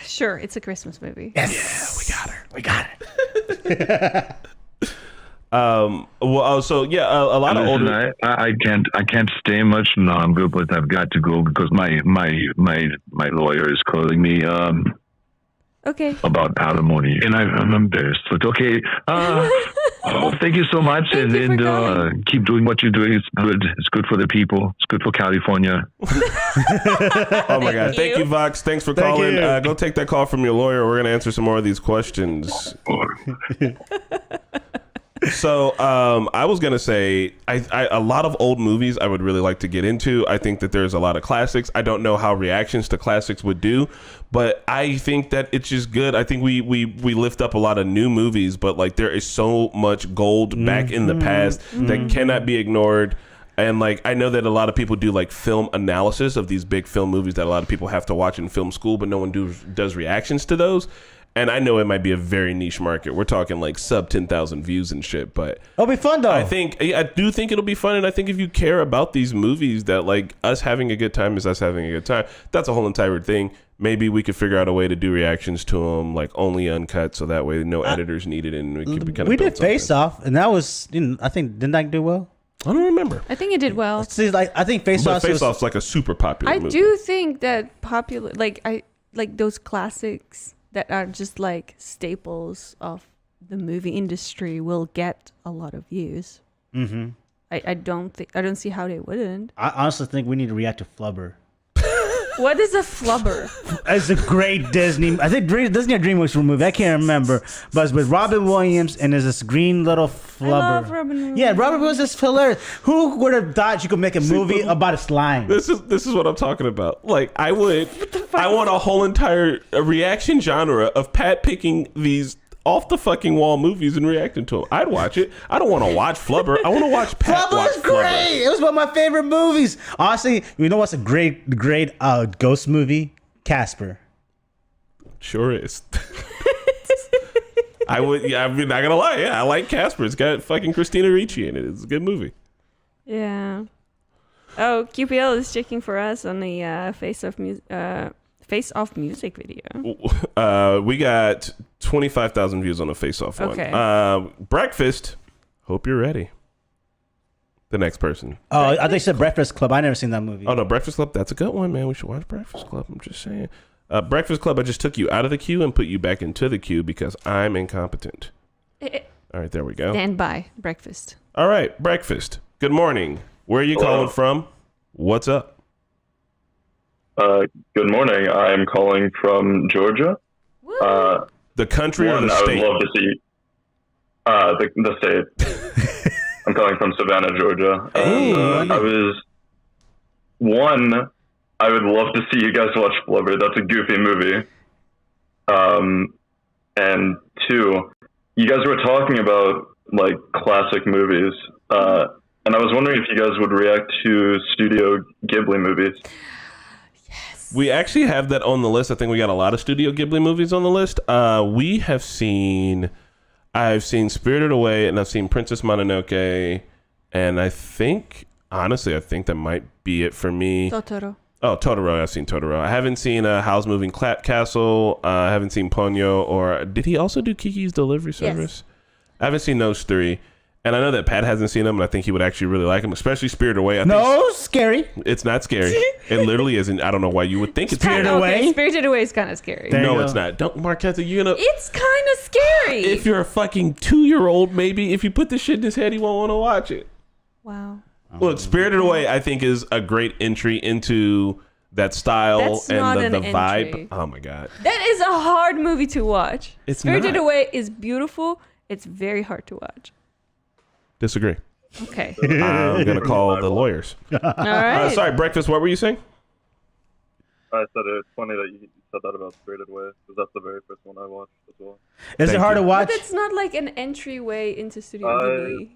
Sure, it's a Christmas movie. Yes. Yeah, we got her. So yeah, a lot of Listen, older. I can't stay much longer, but I've got to go because my lawyer is calling me Okay. about palimony, and I'm embarrassed. But okay, thank you so much, Thank you for and coming. keep doing what you're doing. It's good. It's good for the people. It's good for California. Oh my God! Thank you, Vox. Thanks for Thank calling. you. Go take that call from your lawyer. We're gonna answer some more of these questions. So I was gonna say a lot of old movies I would really like to get into. I think that there's a lot of classics. I don't know how reactions to classics would do, but I think that it's just good. I think we lift up a lot of new movies, but like there is so much gold back in the past that cannot be ignored. And like I know that a lot of people do like film analysis of these big film movies that a lot of people have to watch in film school, but no one does reactions to those. And I know it might be a very niche market. We're talking like sub 10,000 views and shit, but It'll be fun though. I do think it'll be fun. And I think if you care about these movies, that like us having a good time is us having a good time. That's a whole entire thing. Maybe we could figure out a way to do reactions to them, like only uncut, so that way no editors needed, and we could kind of. We did Face Off, and that was, I think, didn't that do well? I don't remember. I think it did well. See, like I think Face Off. Face Off's like a super popular I movie. do think that popular, like those classics that are just like staples of the movie industry will get a lot of views. Mm-hmm. I don't see how they wouldn't. I honestly think we need to react to Flubber. What is a flubber? It's a great Disney. I think Disney or DreamWorks movie. I can't remember, but it's with Robin Williams and there's this green little flubber. I love Robin Williams. Yeah, Robin Williams is hilarious. Who would have thought you could make a movie about a slime? This is what I'm talking about. Like I want a whole entire reaction genre of Pat picking these off the fucking wall movies and reacting to them. I'd watch it. I don't want to watch Flubber. I want to watch Pat watch Flubber's great. Flubber. It was one of my favorite movies. Honestly, you know what's a great ghost movie? Casper. Sure is. I would. Yeah, I'm not gonna lie. Yeah, I like Casper. It's got fucking Christina Ricci in it. It's a good movie. Yeah. Oh, QPL is checking for us on the Face Off music video. We got 25,000 views on the Face Off one. Okay. Breakfast. Hope you're ready. The next person. Oh, I think you said Breakfast Club. I never seen that movie. Oh no, Breakfast Club. That's a good one, man. We should watch Breakfast Club. I'm just saying. Breakfast Club. I just took you out of the queue and put you back into the queue because I'm incompetent. All right, there we go. Stand by. Breakfast. All right, Breakfast. Good morning. Where are you calling from? What's up? Good morning. I'm calling from Georgia. The country or the I would state? love to see the state. I'm calling from Savannah, Georgia. And, I would love to see you guys watch Flubber. That's a goofy movie. And two, you guys were talking about like classic movies. And I was wondering if you guys would react to Studio Ghibli movies. We actually have that on the list. I think we got a lot of Studio Ghibli movies on the list. I've seen Spirited Away, and I've seen Princess Mononoke, and I think that might be it for me. Totoro. Oh, Totoro. I've seen Totoro. I haven't seen Howl's Moving Castle. I haven't seen Ponyo, or did he also do Kiki's Delivery Service? Yes. I haven't seen those three. And I know that Pat hasn't seen them, and I think he would actually really like them, especially Spirited Away. Scary. It's not scary. It literally isn't. I don't know why you would think it's Spirited scary. Away? Okay, Spirited Away is kind of scary. No, it's not. Don't, Marketa, you're gonna... It's kind of scary. If you're a fucking 2-year-old, maybe, if you put this shit in his head, he won't want to watch it. Wow. Look, Spirited Away, I think, is a great entry into that style. That's and not the an vibe. entry. Oh, my God. That is a hard movie to watch. It's Spirited not. Away is beautiful. It's very hard to watch. Disagree. Okay. I'm going to call the lawyers. All right. Sorry, Breakfast, what were you saying? I said it's funny that you said that about Spirited Away, because that's the very first one I watched as well. Is it hard to watch? But it's not like an entryway into Studio Ghibli.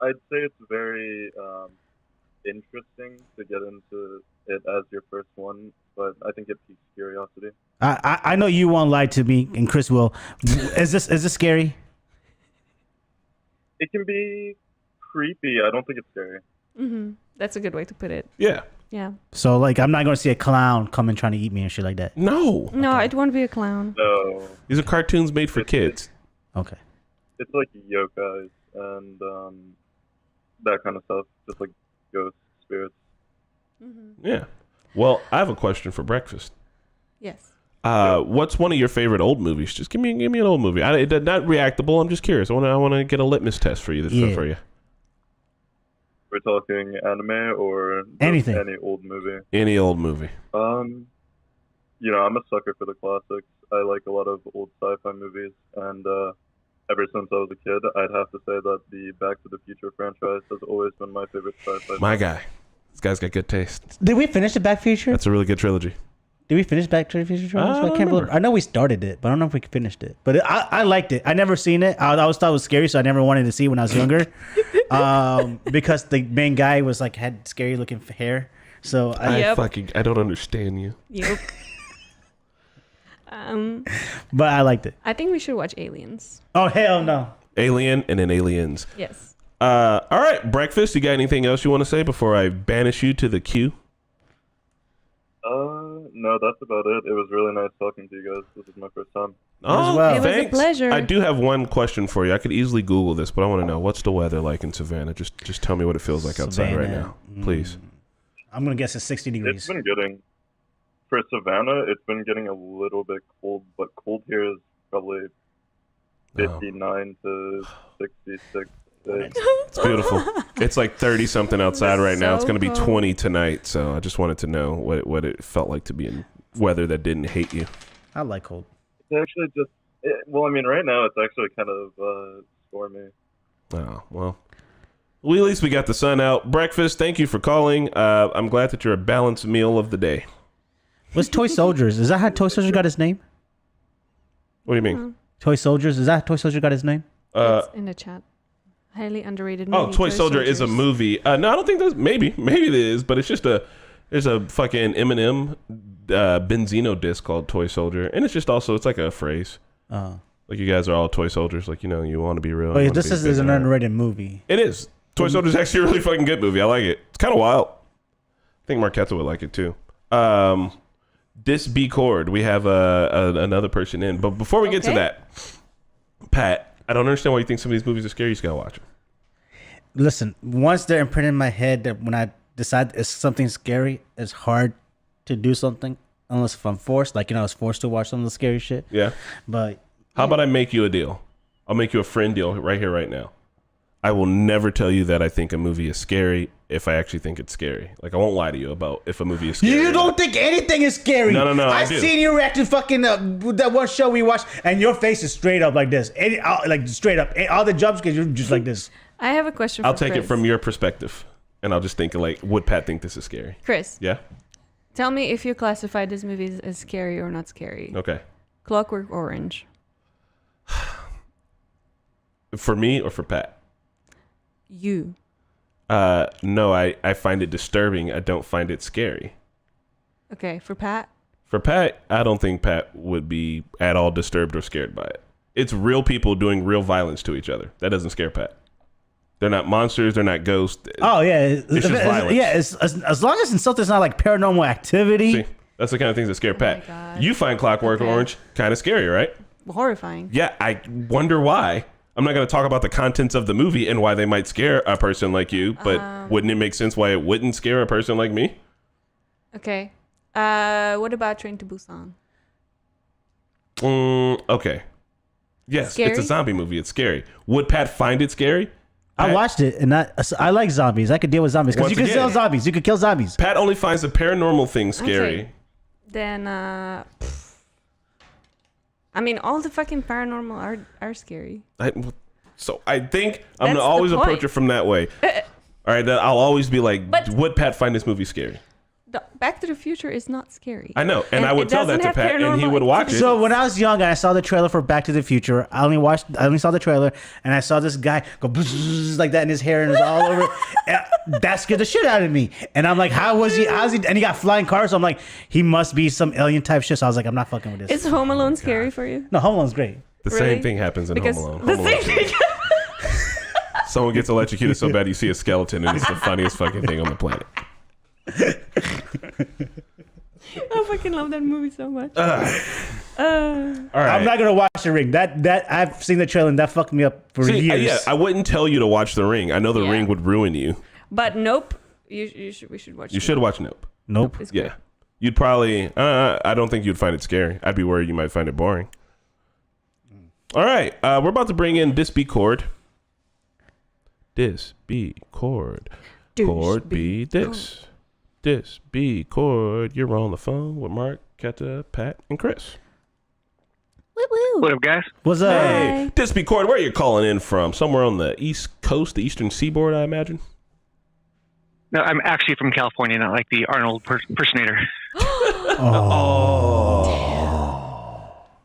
I'd say it's very interesting to get into it as your first one, but I think it piques curiosity. I know you won't lie to me, and Chris will. Is this scary? It can be creepy. I don't think it's scary. Mm-hmm. That's a good way to put it. Yeah. Yeah. So like, I'm not going to see a clown come and trying to eat me and shit like that. No. No, it won't be a clown. No, These are cartoons made for kids. Okay. it's like yokai and that kind of stuff, just like ghost spirits. Yeah. Well, I have a question for breakfast. Yes. What's one of your favorite old movies? Just give me an old movie. Not reactable. I'm just curious. I want to get a litmus test for you. For you. We're talking anime or just Anything. any old movie. Any old movie. You know, I'm a sucker for the classics. I like a lot of old sci-fi movies, and ever since I was a kid, I'd have to say that the Back to the Future franchise has always been my favorite sci-fi. My guy. This guy's got good taste. Did we finish the Back Future? That's a really good trilogy. Did we finish Back to the Future trilogy? I don't can't believe. remember. I know we started it, but I don't know if we finished it. But I liked it. I never seen it. I always thought it was scary, so I never wanted to see it when I was younger. Because the main guy was like had scary looking hair. So I don't understand you. Yep. But I liked it. I think we should watch Aliens. Oh hell no! Alien and then Aliens. Yes. All right, breakfast. You got anything else you want to say before I banish you to the queue? No, that's about it. It was really nice talking to you guys. This is my first time. Oh, well. It was a thanks. pleasure. I do have one question for you. I could easily Google this, but I want to know what's the weather like in Savannah. Just tell me what it feels like outside right Savannah. now, please. I'm gonna guess it's 60 It's degrees. been getting, for Savannah, it's been getting a little bit cold, but cold here is probably 59 to 66. It's beautiful. It's like 30 something outside right now. It's So going to be cold. 20 tonight. So I just wanted to know what it felt like to be in weather that didn't hate you. I like cold. It's actually just, well, I mean, right now it's actually kind of stormy. Oh, well. At least we got the sun out. Breakfast, thank you for calling. I'm glad that you're a balanced meal of the day. What's Toy Soldiers? Is that how Toy Soldiers got his name? What do you mean? Toy Soldiers? Is that how Toy Soldier got his name? It's in the chat. Highly underrated movie. Oh, Toy Soldier is a Soldiers. movie. No, I don't think there's maybe it is, but it's just there's a fucking Eminem Benzino disc called Toy Soldier, and it's like a phrase. Like you guys are all toy soldiers, like you want to be real. Wait, this is an underrated movie. It is. Toy Soldier is actually a really fucking good movie. I like it. It's kind of wild. I think Marketa would like it too. This B chord, we have another person in, but before we get to that, Pat, I don't understand why you think some of these movies are scary. You just gotta watch them. Listen, once they're imprinted in my head that when I decide it's something scary, it's hard to do something unless if I'm forced. Like, I was forced to watch some of the scary shit. Yeah. But How about I make you a deal? I'll make you a friend deal right here, right now. I will never tell you that I think a movie is scary if I actually think it's scary. Like, I won't lie to you about if a movie is scary. you don't think anything is scary. No, I I've do. seen you react to fucking that one show we watched, and your face is straight up like this. Like straight up. All the jumps because you're just like this. I have a question I'll for take Chris. it from your perspective, and I'll just think like, would Pat think this is scary? Chris, Yeah. tell me if you classify this movie as scary or not scary. Okay. Clockwork Orange. For me or for Pat? You. No, I find it disturbing. I don't find it scary. Okay, for Pat. For Pat, I don't think Pat would be at all disturbed or scared by it. It's real people doing real violence to each other. That doesn't scare Pat. They're not monsters. They're not ghosts. Oh yeah, It's just violence. Yeah, as long as it's something that's not like paranormal activity. See, that's the kind of things that scare Pat. God. You find Clockwork Okay. Orange kind of scary, right? Horrifying. Yeah, I wonder why. I'm not going to talk about the contents of the movie and why they might scare a person like you, but wouldn't it make sense why it wouldn't scare a person like me? Okay. What about Train to Busan? Okay. Yes, Scary? it's a zombie movie. It's scary. Would Pat find it scary? I watched it and I like zombies. I could deal with zombies because Once you can again- kill zombies. You could kill zombies. Pat only finds the paranormal thing scary. Okay. Then, I mean, all the fucking paranormal are scary. So I think I'm That's going to the always point. approach it from that way. All right, I'll always be like, But- would Pat find this movie scary? Back to the Future is not scary. I know, and I would it tell that doesn't to have Pat, and he paranormal would watch it. So when I was young and I saw the trailer for Back to the Future, I only saw the trailer and I saw this guy go bzzz like that in his hair and it was all over. And that scared the shit out of me. And I'm like, how's he? And he got flying cars. So I'm like, he must be some alien type shit. So I was like, I'm not fucking with this. Is Home Alone scary for you? No, Home Alone's great. The Really? same thing happens in Because Home Alone. the Home Alone same too. thing. Someone gets electrocuted so bad you see a skeleton, and it's the funniest fucking thing on the planet. I fucking love that movie so much. All right. I'm not gonna watch The Ring. That I've seen the trailer and that fucked me up for years. Yeah, I wouldn't tell you to watch The Ring. I know The Ring would ruin you. But Nope, we should watch. You should watch Nope. Nope. Yeah, you'd probably. I don't think you'd find it scary. I'd be worried you might find it boring. All right, we're about to bring in Discord. Discord. Chord be this. Discord. You're on the phone with Marketa, Pat, and Chris. Woo-woo. What up, guys? What's up? Hey, Discord, where are you calling in from? Somewhere on the East Coast, the Eastern Seaboard, I imagine? No, I'm actually from California, not like the Arnold impersonator.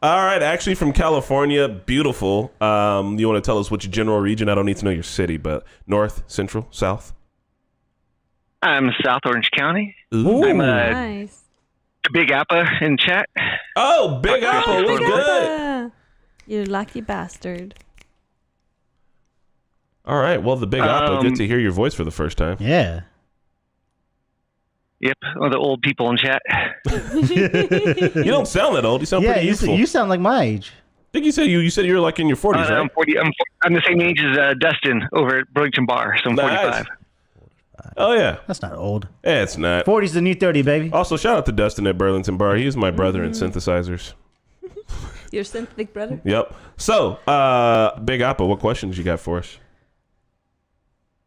All right, actually from California, beautiful. You want to tell us which general region? I don't need to know your city, but north, central, south? I'm South Orange County. Ooh. I'm Nice. Big Appa in chat. Oh, Big Apple, what's Big good? Appa. You lucky bastard. All right, well, the Big Apple, good to hear your voice for the first time. Yeah. Yep, all the old people in chat. You don't sound that old. You sound pretty youthful. You sound like my age. I think you said you're like in your 40s, right? I'm 40. I'm the same age as Dustin over at Burlington Bar, so I'm 45. Oh, yeah. That's not old. Yeah, it's not. 40's the new 30, baby. Also, shout out to Dustin at Burlington Bar. He's my brother in synthesizers. Your synthetic brother? Yep. So, Big Apple, what questions you got for us?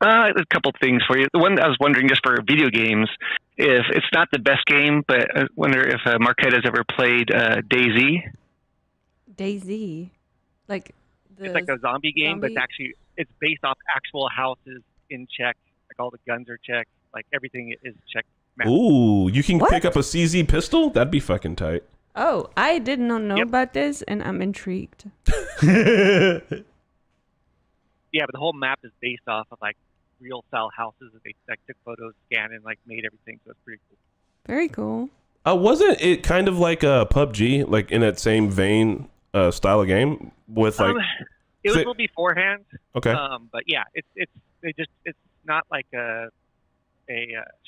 A couple things for you. The one I was wondering, just for video games, if it's not the best game, but I wonder if Marketa's ever played DayZ. DayZ, like it's like a zombie game, but it's based off actual houses in Czech. Like all the guns are Czech. Like everything is Czech. Ooh, you can pick up a CZ pistol? That'd be fucking tight. Oh, I did not know about this, and I'm intrigued. Yeah, but the whole map is based off of like real style houses that they took photos, scanned, and like made everything. So it's pretty cool. Very cool. Wasn't it kind of like a PUBG, like in that same vein style of game with like? It was a little beforehand. Okay. But yeah, it's not like a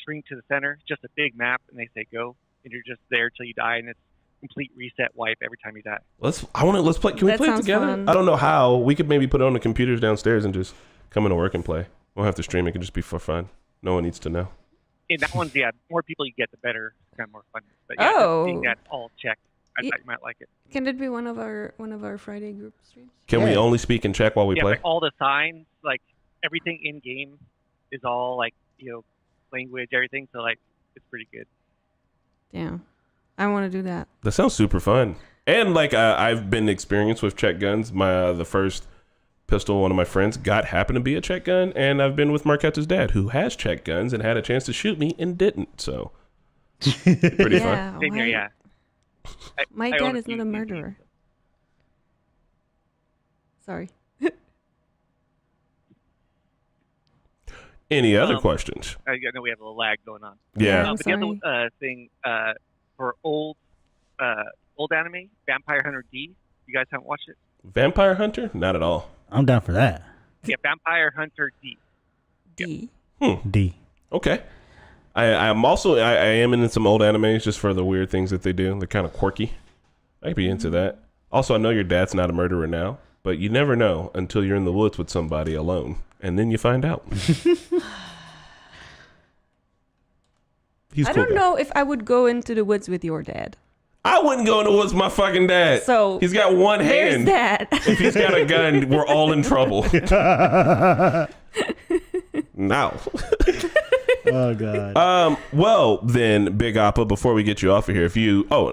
shrink to the center. It's just a big map, and they say go, and you're just there till you die, and it's complete reset wipe every time you die. Let's play. Can we play it together? Fun. I don't know how. We could maybe put it on the computers downstairs and just come into work and play. We won't have to stream. It can just be for fun. No one needs to know. In that one's, the more people you get, the better. It's kind of more fun. But yeah, seeing that all checked, I thought you might like it. Can it be one of our Friday group streams? Can we only speak in Czech while we play? Like all the signs, like everything in game is all like language, everything. So like it's pretty good. Yeah, I want to do that. That sounds super fun. And like I've been experienced with Czech guns. My the first pistol one of my friends happened to be a Czech gun, and I've been with Marketa's dad, who has Czech guns and had a chance to shoot me and didn't. So pretty fun. Same here, yeah. My dad is not a murderer. Sorry. Any other questions? I know we have a little lag going on. Yeah. But the other thing for old anime, Vampire Hunter D. You guys haven't watched it? Vampire Hunter? Not at all. I'm down for that. Yeah, Vampire Hunter D. D. D. Okay. I'm also I am into some old animes just for the weird things that they do. They're kind of quirky. I'd be into that. Also, I know your dad's not a murderer now, but you never know until you're in the woods with somebody alone, and then you find out. I don't know if I would go into the woods with your dad. I wouldn't go in the woods with my fucking dad. So he's got one hand. There's that. If he's got a gun, we're all in trouble. Now. Oh god. Well then, Big Appa, before we get you off of here,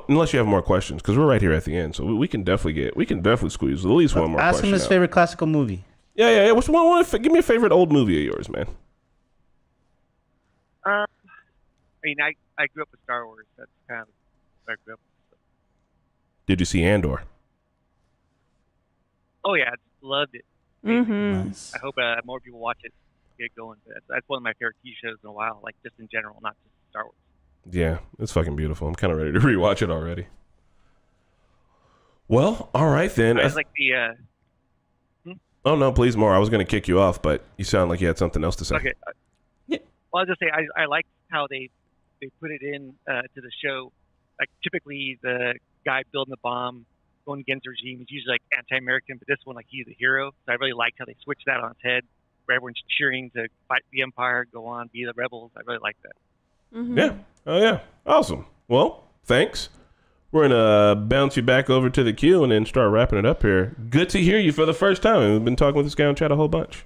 unless you have more questions, because we're right here at the end, so we can definitely squeeze at least one more question. Ask him his favorite classical movie. Yeah. What's one? Give me a favorite old movie of yours, man. I mean, I grew up with Star Wars. That's kind of what I grew up with. Did you see Andor? Oh yeah, I loved it. Mm-hmm. Nice. I hope more people watch it. Get going. That's one of my favorite TV shows in a while, like just in general, not just Star Wars. Yeah, it's fucking beautiful. I'm kind of ready to rewatch it already. Well, all right then. I was like the. Oh no, please more. I was going to kick you off, but you sound like you had something else to say. Okay. Well, I'll just say I like how they they put it in to the show. Like typically the guy building the bomb, going against the regime is usually like anti-American, but this one, like, he's a hero. So I really liked how they switched that on its head, where everyone's cheering to fight the Empire, go on, be the rebels. I really like that. Mm-hmm. Yeah. Oh, yeah. Awesome. Well, thanks. We're going to bounce you back over to the queue and then start wrapping it up here. Good to hear you for the first time. We've been talking with this guy on chat a whole bunch.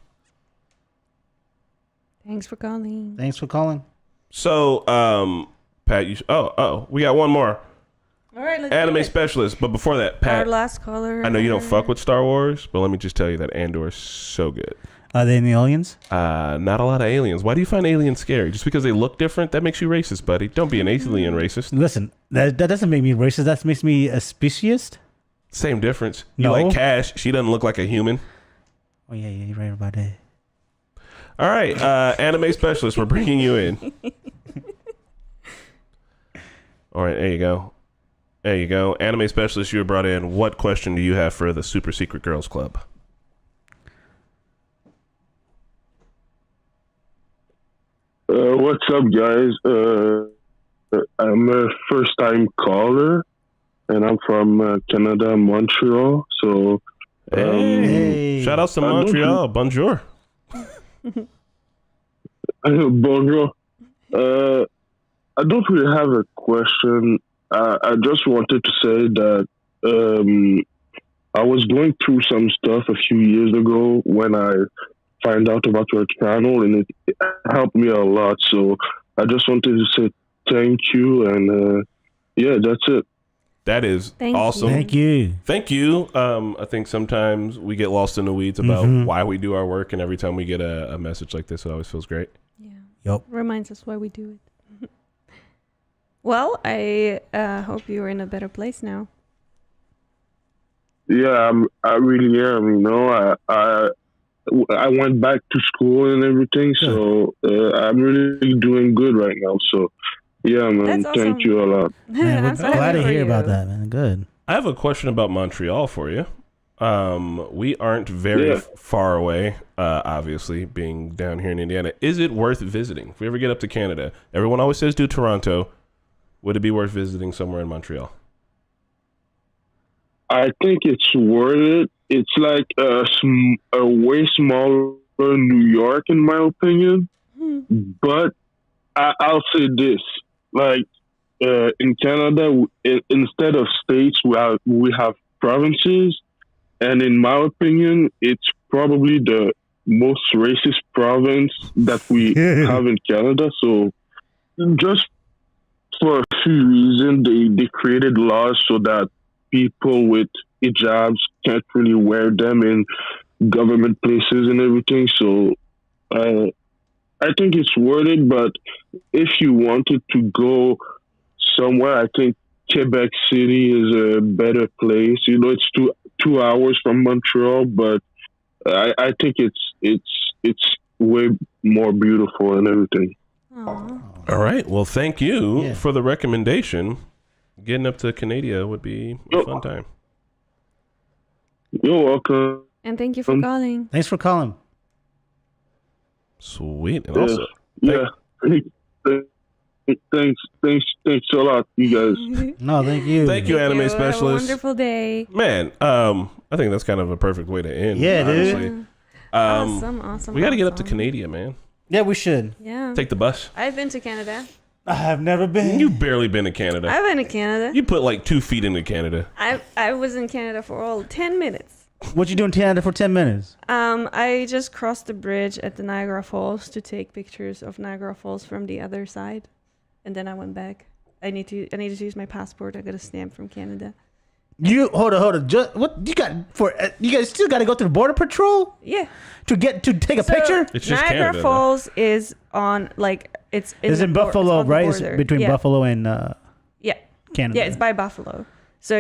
Thanks for calling. Thanks for calling. So, Pat, we got one more. All right, let's Anime do it. specialist. But before that, Pat, Our last caller. I know you don't fuck with Star Wars, but let me just tell you that Andor is so good. Are they in the aliens? Not a lot of aliens. Why do you find aliens scary? Just because they look different? That makes you racist, buddy. Don't be an alien racist. Listen, that doesn't make me racist. That makes me a speciest. Same difference. You No. like Cash. She doesn't look like a human. Oh, yeah, you're right about that. All right, anime specialist, we're bringing you in. All right, there you go. There you go. Anime specialist, you were brought in. What question do you have for the Super Secret Girls Club? What's up, guys? I'm a first-time caller, and I'm from Canada, Montreal. So, Hey, shout outs to Montreal. Bonjour. Bonjour. I don't really have a question. I just wanted to say that I was going through some stuff a few years ago when I find out about your channel, and it helped me a lot. So I just wanted to say thank you, and yeah, that's it. That is Thank awesome. you. Thank you. Thank you. I think sometimes we get lost in the weeds about why we do our work, and every time we get a message like this, it always feels great. Yeah. Yup. Reminds us why we do it. Well, I hope you're in a better place now. Yeah, I really am. You know, I went back to school and everything, so I'm really doing good right now. So, yeah, man, That's awesome. thank you a lot. Man, we're I'm so glad happy to for hear about you. that, man. Good. I have a question about Montreal for you. We aren't very far away, obviously, being down here in Indiana. Is it worth visiting? If we ever get up to Canada, everyone always says do Toronto. Would it be worth visiting somewhere in Montreal? I think it's worth it. It's like a way smaller New York, in my opinion. But I'll say this: like in Canada, instead of states, we have provinces, and in my opinion, it's probably the most racist province that we have in Canada. So just for a few reasons, they created laws so that people with hijabs can't really wear them in government places and everything. So I think it's worth it. But if you wanted to go somewhere, I think Quebec City is a better place. You know, it's two hours from Montreal, but I think it's way more beautiful and everything. Aww. All right. Well, thank you for the recommendation. Getting up to Canada would be a fun time. You're welcome. And thank you for calling. Thanks for calling. Sweet. And also, Thanks a lot, you guys. No, thank you. Thank you, anime Have a specialist. wonderful day. Man, I think that's kind of a perfect way to end. Yeah, honestly. dude. Awesome. We got to get up to Canada, man. Yeah, we should. Yeah. Take the bus. I've been to Canada. I have never been. You've barely been to Canada. I've been to Canada. You put like 2 feet into Canada. I was in Canada for all 10 minutes. What you doing in Canada for 10 minutes? I just crossed the bridge at the Niagara Falls to take pictures of Niagara Falls from the other side, and then I went back. I need to use my passport. I got a stamp from Canada. You hold on. What you got for? You guys still got to go through Border Patrol? Yeah. To take a picture? It's just Niagara Canada, Falls is on it's in Buffalo, right? It's between Buffalo and Canada. Yeah, it's by Buffalo. So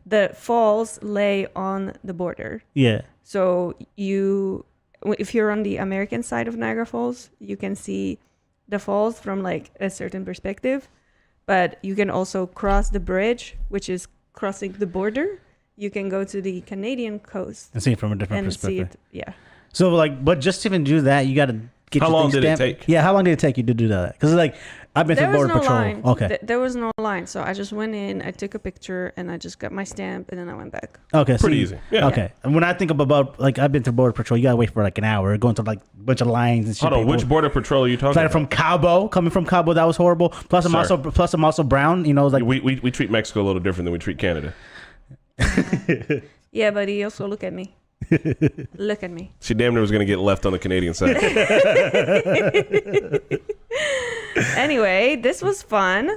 the falls lay on the border. Yeah. So if you're on the American side of Niagara Falls, you can see the falls from like a certain perspective, but you can also cross the bridge, which is crossing the border. You can go to the Canadian coast and see it from a different perspective. See it, yeah. So but just to even do that, you got to get How your long thing did it stamped? take? Yeah, how long did it take you to do that? Because like I've been There through was Border no Patrol. line. Okay. There was no line, so I just went in, I took a picture, and I just got my stamp, and then I went back. Okay, Pretty easy. Yeah. Okay, and when I think about like I've been through Border Patrol, you gotta wait for like an hour, going through like a bunch of lines and shit. Hold on, people- which Border Patrol are you talking Like about? from Cabo, coming from Cabo, that was horrible. Plus, I'm Sir. also brown. You know, like we treat Mexico a little different than we treat Canada. Yeah, buddy. Also, look at me. Look at me. She damn near was going to get left on the Canadian side. Anyway, this was fun.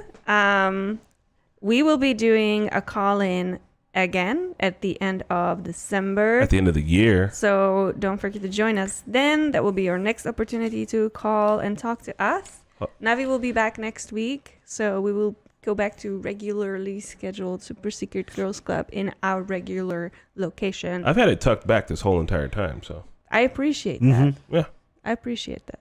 We will be doing a call-in again at the end of December. At the end of the year. So don't forget to join us then. That will be your next opportunity to call and talk to us. Navi will be back next week. So we will go back to regularly scheduled Super Secret Girls Club in our regular location. I've had it tucked back this whole entire time, so. I appreciate that. Yeah. I appreciate that.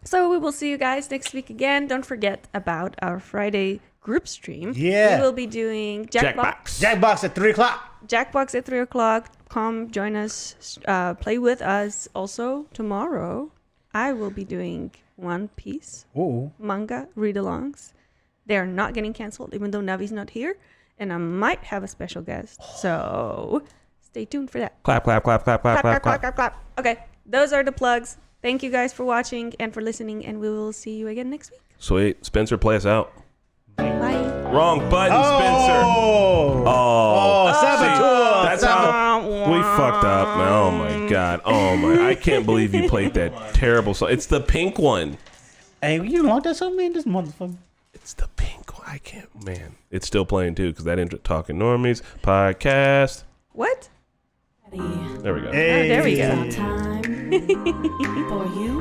So we will see you guys next week again. Don't forget about our Friday group stream. Yeah. We will be doing Jackbox. Jackbox at 3:00. Jackbox at 3:00. Come join us. Play with us. Also, tomorrow, I will be doing One Piece manga read-alongs. They are not getting canceled, even though Navi's not here. And I might have a special guest. So stay tuned for that. Clap, clap, clap, clap, clap, clap, clap. Clap, clap. Okay, those are the plugs. Thank you guys for watching and for listening, and we will see you again next week. Sweet. Spencer, play us out. Bye. Wrong button, Spencer. Saboteur. That's how we fucked up. Oh my god. Oh my. I can't believe you played that terrible song. It's the pink one. Hey, you want that song, man? This motherfucker. It's the pink one. I can't, man. It's still playing too because that intro Talking Normies podcast. What? There we go. Hey. There we It's go. about time for you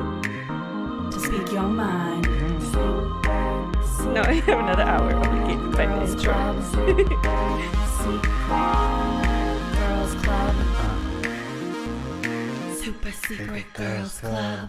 to speak your mind. No, I have another hour. Obligated by the Girls intro. Club. Secret Girls Club. Super Secret Girls Club.